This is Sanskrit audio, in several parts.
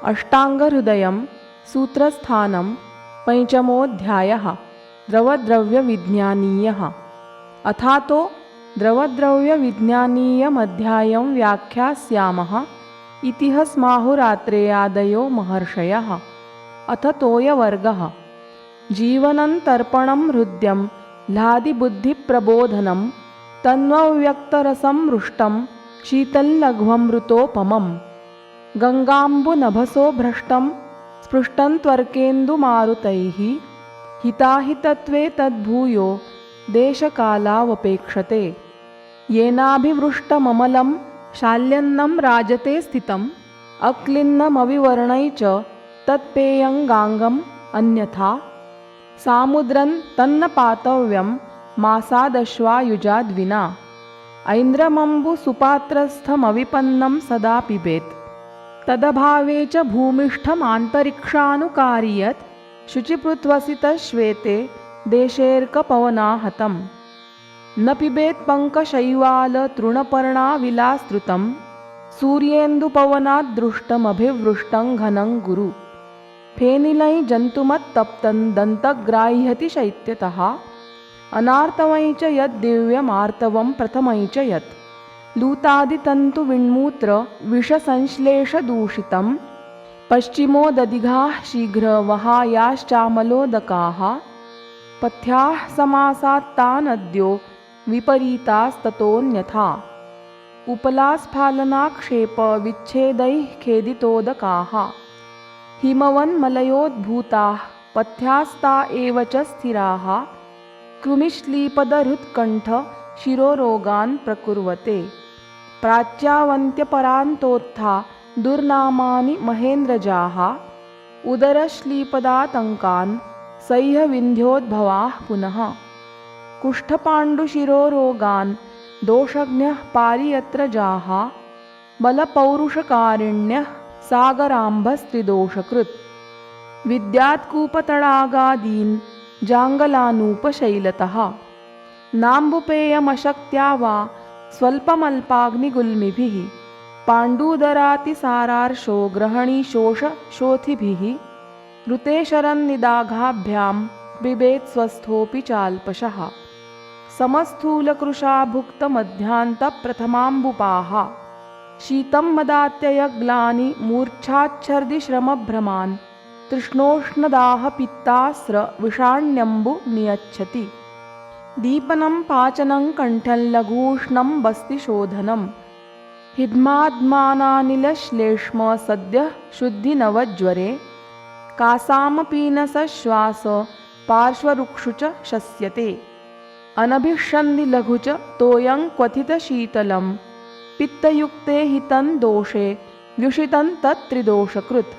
अष्टाङ्गहृदयं सूत्रस्थानं पञ्चमोऽध्यायः द्रवद्रव्यविज्ञानीयः। अथातो द्रवद्रव्यविज्ञानीयमध्यायं व्याख्यास्यामः इति स्माहुरात्रेयादयो महर्षयः। अथ तोयवर्गः। जीवनं तर्पणं हृद्यं ह्लादिबुद्धिप्रबोधनं तन्वव्यक्तरसं मृष्टं शीतल्लघ्वमृतोपमम् गङ्गाम्बुनभसो भ्रष्टं स्पृष्टं त्वर्केन्दुमारुतैः हिताहितत्वे तद्भूयो देशकालावपेक्षते। येनाभिवृष्टममलं शाल्यन्नं राजते स्थितम् अक्लिन्नमविवर्णै च तत्पेयं गाङ्गम् अन्यथा सामुद्रं तन्न पातव्यं मासादश्वायुजाद्विना। ऐन्द्रमम्बुसुपात्रस्थमविपन्नं सदा पिबेत् तदभावे च भूमिष्ठमान्तरिक्षानुकारियत् शुचिपृत्वसितश्वेते देशेऽर्कपवनाहतं न पिबेत् पङ्कशैवालतृणपर्णाविलास्तृतं सूर्येन्दुपवनाद्दृष्टमभिवृष्टं घनं गुरु। फेनिलै जन्तुमत्तप्तं दन्तग्राह्यति शैत्यतः अनार्तवै च यद्दिव्यमार्तवं प्रथमै च यत् लूतादितन्तुविन्मूत्र विषसंश्लेषदूषितं पश्चिमोदधिघाः शीघ्रवहायाश्चामलोदकाः पथ्याः समासात्तानद्यो विपरीतास्ततोऽन्यथा उपलास्फालनाक्षेपविच्छेदैः खेदितोदकाः हिमवन्मलयोद्भूताः पथ्यास्ता एव च स्थिराः कृमिश्लीपदहृत्कण्ठ शिरोरोगान् प्रकुर्वते। प्राच्यावन्त्यपरान्तोत्था दुर्नामानि महेन्द्रजाः उदरश्लीपदातङ्कान् सह्यविन्ध्योद्भवाः पुनः कुष्ठपाण्डुशिरोरोगान् दोषज्ञः पारियत्रजाः बलपौरुषकारिण्यः सागराम्भस्त्रिदोषकृत् विद्यात्कूपतडागादीन् जाङ्गलानूपशैलतः नाम्बुपेयमशक्त्या वा स्वल्पमल्पाग्निगुल्मिभिः पाण्डूदरातिसारार्षो ग्रहणीशोषशोथिभिः ऋते शरन्निदाघाभ्यां बिबेत् स्वस्थोऽपि चाल्पशः समस्थूलकृशा भुक्तमध्यान्तप्रथमाम्बुपाः शीतं मदात्ययग्लानि मूर्च्छाच्छर्दिश्रमभ्रमान् तृष्णोष्णदाहपित्तास्रविषाण्यम्बु नियच्छति। दीपनं पाचनं कण्ठं लघूष्णं बस्तिशोधनं हिद्माद्मानानिलश्लेष्म सद्यः शुद्धिनवज्वरे कासामपीनसश्वास पार्श्वरुक्षु च शस्यते अनभिषन्धिलघु च तोयं क्वथितशीतलं पित्तयुक्ते हितं दोषे व्युषितं तत्त्रिदोषकृत्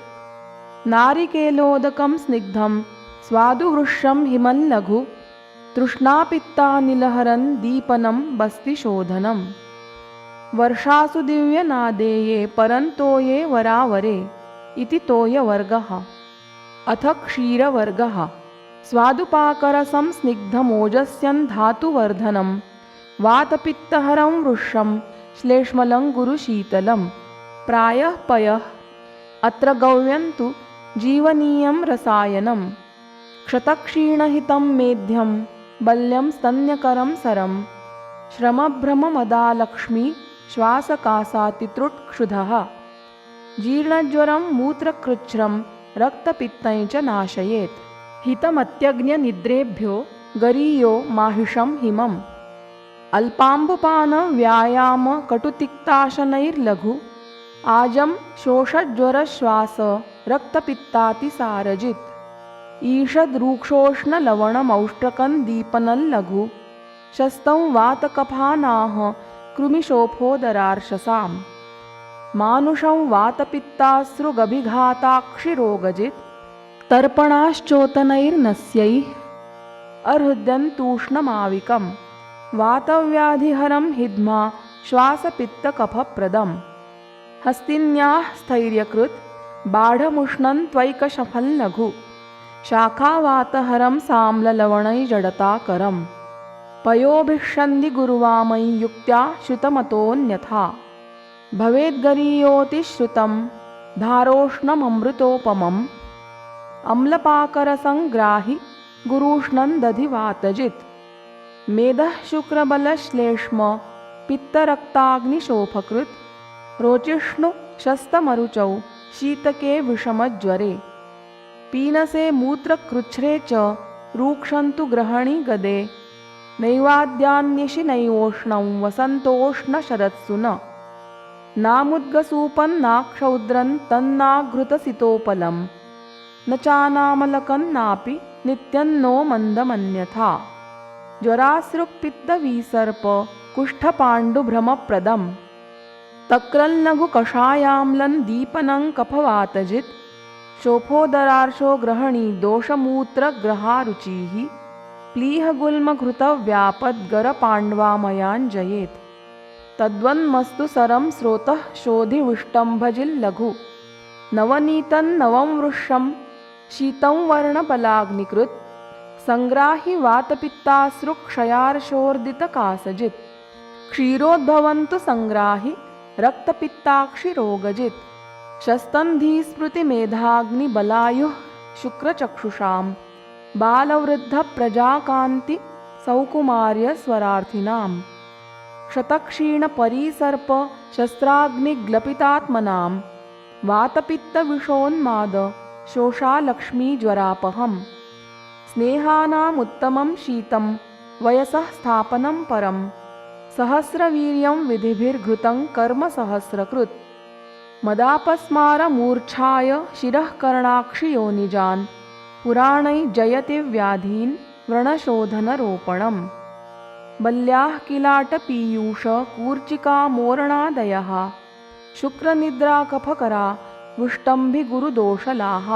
नारिकेलोदकं स्निग्धं स्वादुवृक्षं हिमल्लघु तृष्णापित्तानिलहरन् दीपनं बस्तिशोधनम् वर्षासु दिव्यनादेये परन्तोये वरावरे इति तोयवर्गः। अथ क्षीरवर्गः। स्वादुपाकरसं स्निग्धमोजस्यं धातुवर्धनं वातपित्तहरं वृक्षं श्लेष्मलं गुरुशीतलं प्रायः पयः अत्र गव्यं तु जीवनीयं रसायनं क्षतक्षीणहितं मेध्यं बल्यं स्तन्यकरं सरं श्रमभ्रममदालक्ष्मी श्वासकासातितृट्क्षुधः जीर्णज्वरं मूत्रकृच्छ्रं रक्तपित्तं च नाशयेत् हितमत्यग्न्यनिद्रेभ्यो गरीयो माहिषं हिमम् अल्पाम्बुपानव्यायामकटुतिक्ताशनैर्लघु आजं शोषज्वरश्वास रक्तपित्तातिसारजित् ईषद्रूक्षोष्णलवणमौष्ट्रकन्दीपनल्लघु शस्तं वातकफानाः कृमिशोफोदरार्शसाम् मानुषं वातपित्ताश्रुगभिघाताक्षिरोगजित् तर्पणाश्चोतनैर्नस्यैः अर्हृद्यन्तूष्णमाविकं वातव्याधिहरं हिद्मा श्वासपित्तकफप्रदम् हस्तिन्याः स्थैर्यकृत् बाढमुष्णं त्वैकशफल्लघु शाखावातहरं साम्ललवणैर्जडताकरम् पयोभिषन्धिगुरुवामै युक्त्या श्रुतमतोऽन्यथा भवेद्गरीयोतिश्रुतं धारोष्णममृतोपमम् अम्लपाकरसङ्ग्राहि गुरूष्णन्दधिवातजित् मेदः शुक्रबलश्लेष्म पित्तरक्ताग्निशोफकृत् रोचिष्णुशस्तमरुचौ शीतके विषमज्वरे पीनसे मूत्रकृच्छ्रे च रूक्षन्तु ग्रहणि गदे नैवाद्यान्निशि नैवोष्णं वसन्तोष्णशरत्सु न नामुद्गसूपन्नाक्षौद्रं तन्नाघृतसितोपलं न चानामलकन्नापि नित्यन्नो मन्दमन्यथा ज्वरासृक्पित्तविसर्प कुष्ठपाण्डुभ्रमप्रदं तक्रल्लघुकषायाम्लं दीपनं कफवातजित् शोफोदरार्शो ग्रहणी दोषमूत्रग्रहारुचिः प्लीहगुल्मघृतव्यापद्गरपाण्ड्वामयाञ्जयेत् तद्वन्मस्तु सरं स्रोतः शोधिविष्टम्भजिल्लघु नवनीतं वृक्षं शीतं वर्णबलाग्निकृत् सङ्ग्राहि वातपित्ताश्रुक्षयार्षोर्दितकासजित् क्षीरोद्भवन्तु सङ्ग्राहि रक्तपित्ताक्षिरोगजित् शस्तन्धीस्मृतिमेधाग्निबलायुः शुक्रचक्षुषां बालवृद्धप्रजाकान्ति सौकुमार्यस्वरार्थिनां क्षतक्षीणपरीसर्प शस्त्राग्निग्लपितात्मनां वातपित्तविषोन्माद शोषालक्ष्मीज्वरापहम् स्नेहानामुत्तमं शीतं वयसः स्थापनं परं सहस्रवीर्यं विधिभिर्घृतं कर्म सहस्रकृत् मदापस्मारमूर्च्छाय शिरः कर्णाक्षियोनिजान् पुराणै जयति व्याधीन् व्रणशोधनरोपणम् बल्याः किलाटपीयूषकूर्चिकामोरणादयः शुक्रनिद्राकफकरा विष्टम्भिगुरुदोषलाः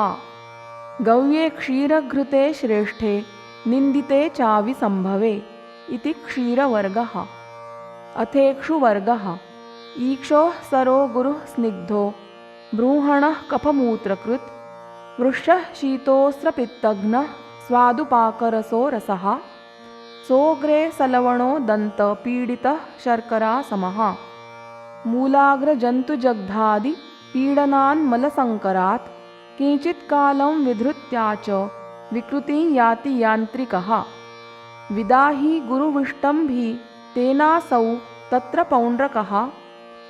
गव्ये क्षीरघृते श्रेष्ठे निन्दिते चाविसम्भवे इति क्षीरवर्गः अथेक्षुवर्गः ईक्षोः सरो गुरुः स्निग्धो बृंहणः कफमूत्रकृत् वृषः शीतोऽस्त्रपित्तघ्नः स्वादुपाकरसो रसः सोऽग्रे सलवणो दन्तपीडितः शर्करा समः मूलाग्रजन्तुजग्धादि पीडनान्मलसङ्करात् किञ्चित्कालं विधृत्या च विकृतिं याति यान्त्रिकः विदाहि गुरुविष्टम्भी तेनासौ तत्र पौण्ड्रकः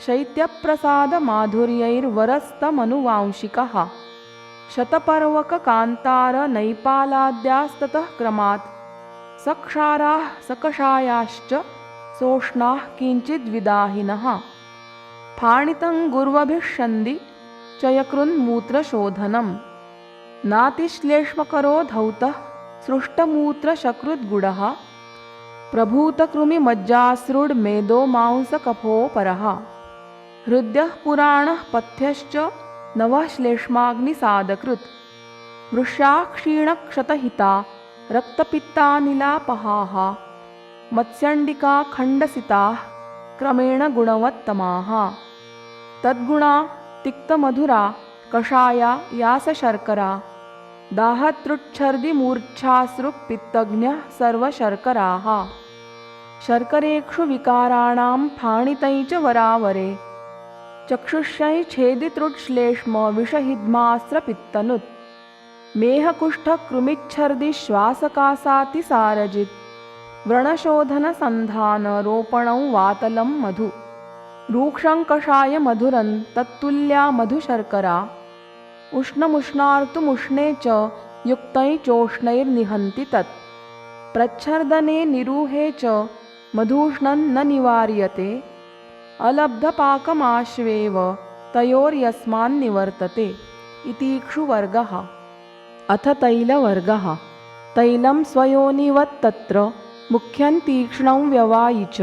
शैत्यप्रसादमाधुर्यैर्वरस्तमनुवांशिकः शतपर्वककान्तारनैपालाद्यास्ततः क्रमात् सक्षाराः सकषायाश्च सोष्णाः किञ्चिद्विदाहिनः फाणितं गुर्वभिषन्धि चयकृन्मूत्रशोधनं नातिश्लेष्मकरो धौतः सृष्टमूत्रशकृद्गुडः प्रभूतकृमिमज्जासृड्मेदो मांसकफोपरः हृद्यः पुराणः पथ्यश्च नवः श्लेष्माग्निसादकृत् वृष्याः क्षीणक्षतहिता रक्तपित्तानिलापहाः मत्स्यण्डिका खण्डसिताः क्रमेण गुणवत्तमाः तद्गुणा तिक्तमधुरा कषाया यासशर्करा दाहतृच्छर्दिमूर्च्छासृक्पित्तघ्नः सर्वशर्कराः शर्करेक्षु विकाराणां फाणितै च वरावरे चक्षुष्यै छेदितृट्श्लेष्म विषहिद्मास्त्रपित्तनुत् मेहकुष्ठकृमिच्छर्दिश्वासकासातिसारजित् व्रणशोधनसन्धानरोपणौ वातलं मधु रूक्षं कषाय मधुरं तत्तुल्या मधुशर्करा उष्णमुष्णार्तुमुष्णे च युक्तैः चोष्णैर्निहन्ति तत् प्रच्छर्दने निरूहे च मधूष्णं न निवार्यते अलब्धपाकमाश्वेव तयोर्यस्मान्निवर्तते इतीक्षुवर्गः अथ तैलवर्गः तैलं स्वयोनिवत्तत्र मुख्यं तीक्ष्णं व्यवायि च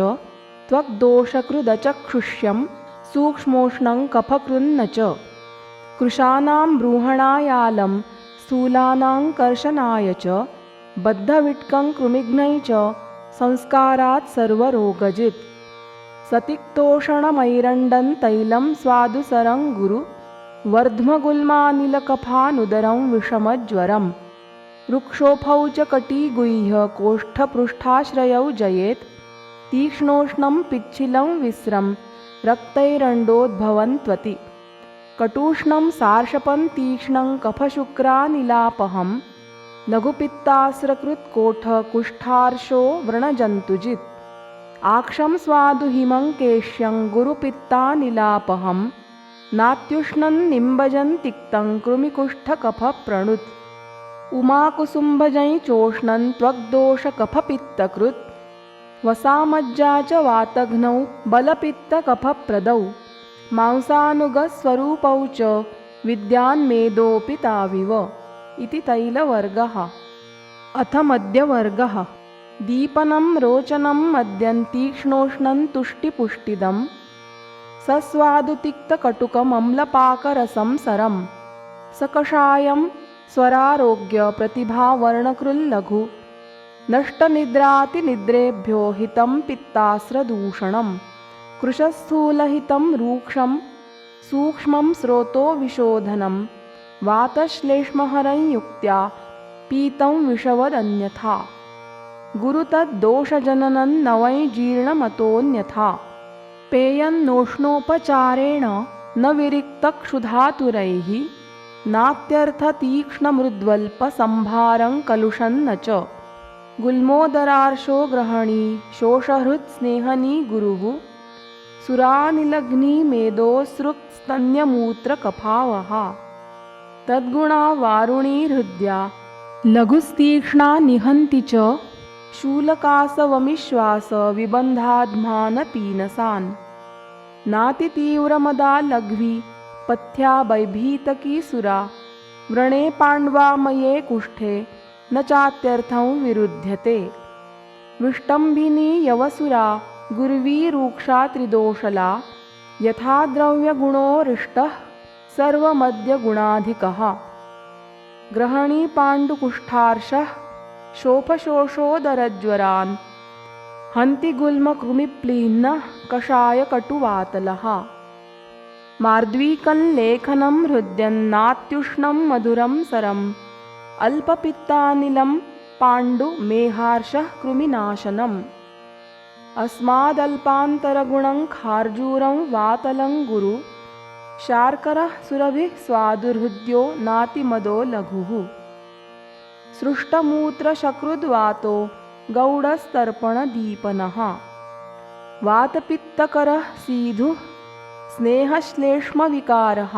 त्वग्दोषकृदचक्षुष्यं सूक्ष्मोष्णं कफकृन्न च कृशानां बृंहणायालं स्थूलानां कर्शनाय च बद्धविट्कं कृमिघ्नै च संस्कारात् सर्वरोगजित् सतिक्तोषणमैरण्डं तैलं स्वादुसरं गुरु वर्ध्मगुल्मानिलकफानुदरं विषमज्वरम् रुक्षोफौ च कटिगुह्य कोष्ठपृष्ठाश्रयौ जयेत् तीक्ष्णोष्णं पिच्छिलं विस्रं रक्तैरण्डोद्भवन्त्वति कटूष्णं सार्षपं तीक्ष्णं कफशुक्रानिलापहं लघुपित्तास्रकृत्कोठकुष्ठार्शो व्रणजन्तुजित् आक्षं स्वादुहिमं केश्यं गुरुपित्तानिलापहं नात्युष्णं निम्बजं तिक्तं कृमिकुष्ठकफप्रणुत् उमाकुसुम्भजं चोष्णं त्वग्दोषकफपित्तकृत् वसामज्जा च वातघ्नौ बलपित्तकफप्रदौ मांसानुगस्वरूपौ च विद्यान्मेदोऽपि ताविव इति तैलवर्गः। अथ मद्यवर्गः। दीपनं रोचनं मद्यं तीक्ष्णोष्णं तुष्टिपुष्टिदं सस्वादुतिक्तकटुकमम्लपाकरसं सरं सकषायं स्वरारोग्यप्रतिभावर्णकृल्लघु नष्टनिद्रातिनिद्रेभ्यो हितं पित्तास्रदूषणं कृशस्थूलहितं रूक्षं सूक्ष्मं स्रोतो विशोधनं वातश्लेष्महरं युक्त्या पीतं विषवदन्यथा गुरुतद्दोषजननं न वै जीर्णमतोऽन्यथा पेयन्नोष्णोपचारेण न विरिक्तक्षुधातुरैः नात्यर्थतीक्ष्णमृद्वल्पसंभारं कलुषन्न च गुल्मोदरार्शो ग्रहणी शोषहृत्स्नेहनी गुरुः सुरानिलग्नी मेदोऽसृक्स्तन्यमूत्रकफावहा तद्गुणा वारुणी हृद्या लघुस्तीक्ष्णा निहन्ति च शूलकासवमिश्वास विबन्धाद्मानपीनसान् नातितीव्रमदा लघ्वी पथ्या वैभीतकी सुरा व्रणे पाण्ड्वामये कुष्ठे न चात्यर्थं विरुध्यते विष्टम्भिनी यवसुरा गुर्वीरूक्षा त्रिदोषला यथा द्रव्यगुणोरिष्टः सर्वमद्यगुणाधिकः ग्रहणी पाण्डुकुष्ठार्षः शोफशोषोदरज्वरान् हन्ति गुल्मकृमिप्लीन्नः कषायकटुवातलः मार्द्वीकं लेखनं हृद्यन्नात्युष्णं मधुरं सरम् अल्पपित्तानिलं पाण्डुमेहार्षः कृमिनाशनम् अस्मादल्पान्तरगुणं खार्जूरं वातलं गुरु शार्करः सुरभिः स्वादुर्हृद्यो नातिमदो लघुः सृष्टमूत्रशकृद्वातो गौडस्तर्पणदीपनः वातपित्तकरः सीधुः स्नेहश्लेष्मविकारः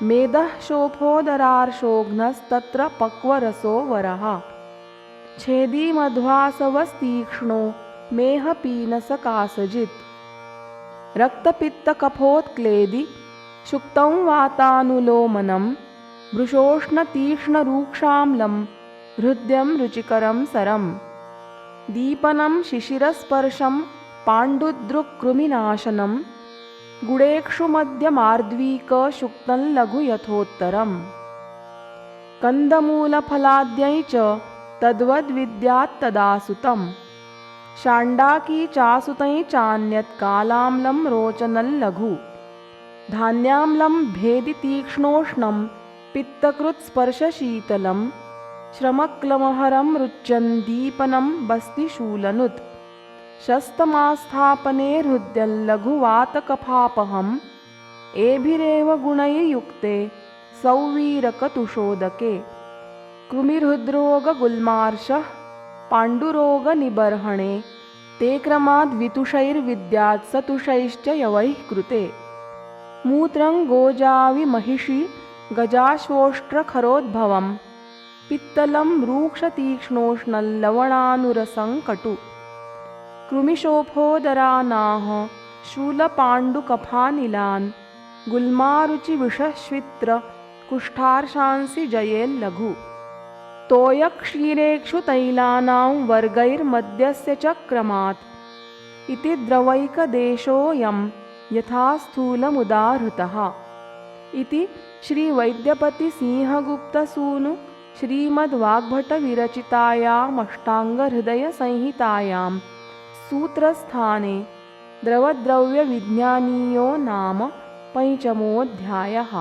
मेदः शोफोदरार्शोघ्नस्तत्र पक्वरसो वरः छेदी मध्वासवस्तीक्ष्णो मेहपीनसकासजित् रक्तपित्तकफोत्क्लेदि शुक्तं वातानुलोमनं वृषोष्णतीक्ष्णरूक्षाम्लं हृद्यं रुचिकरं सरं दीपनं शिशिरस्पर्शं पाण्डुदृक्कृमिनाशनं गुडेक्षुमध्यमार्द्वीकशुक्तं लघु यथोत्तरम् कन्दमूलफलाद्यै च तद्वद्विद्यात्तदासुतं शाण्डाकी चासुतै चान्यत् कालाम्लं रोचनं लघु धान्याम्लं भेदि तीक्ष्णोष्णं पित्तकृत्स्पर्शशीतलं श्रमक्लमहरं रुच्यन् दीपनं बस्तिशूलनुत् शस्तमास्थापने हृद्यल्लघुवातकफापहम् एभिरेव गुणैर्युक्ते सौवीरकतुषोदके कृमिहृद्रोगगुल्मार्षः पाण्डुरोगनिबर्हणे ते क्रमाद्वितुषैर्विद्यात् सतुषैश्च यवैः कृते मूत्रं गोजाविमहिषि गजाश्वोष्ट्रखरोद्भवं पित्तलं रूक्षतीक्ष्णोष्णं लवणानुरसं कटु कृमिशोफोदरानाः शूलपाण्डुकफानिलान् गुल्मारुचिविषश्वित्र कुष्ठार्षांसि जयेल्लघु तोयक्षीरेक्षुतैलानां वर्गैर्मद्यस्य च क्रमात् इति द्रवैकदेशोऽयं यथा स्थूलमुदाहृतः इति श्रीवैद्यपतिसिंहगुप्तसूनु श्रीमद्वाग्भटविरचितायामष्टाङ्गहृदयसंहितायां सूत्रस्थाने द्रवद्रव्यविज्ञानीयो नाम 5मोऽध्यायः।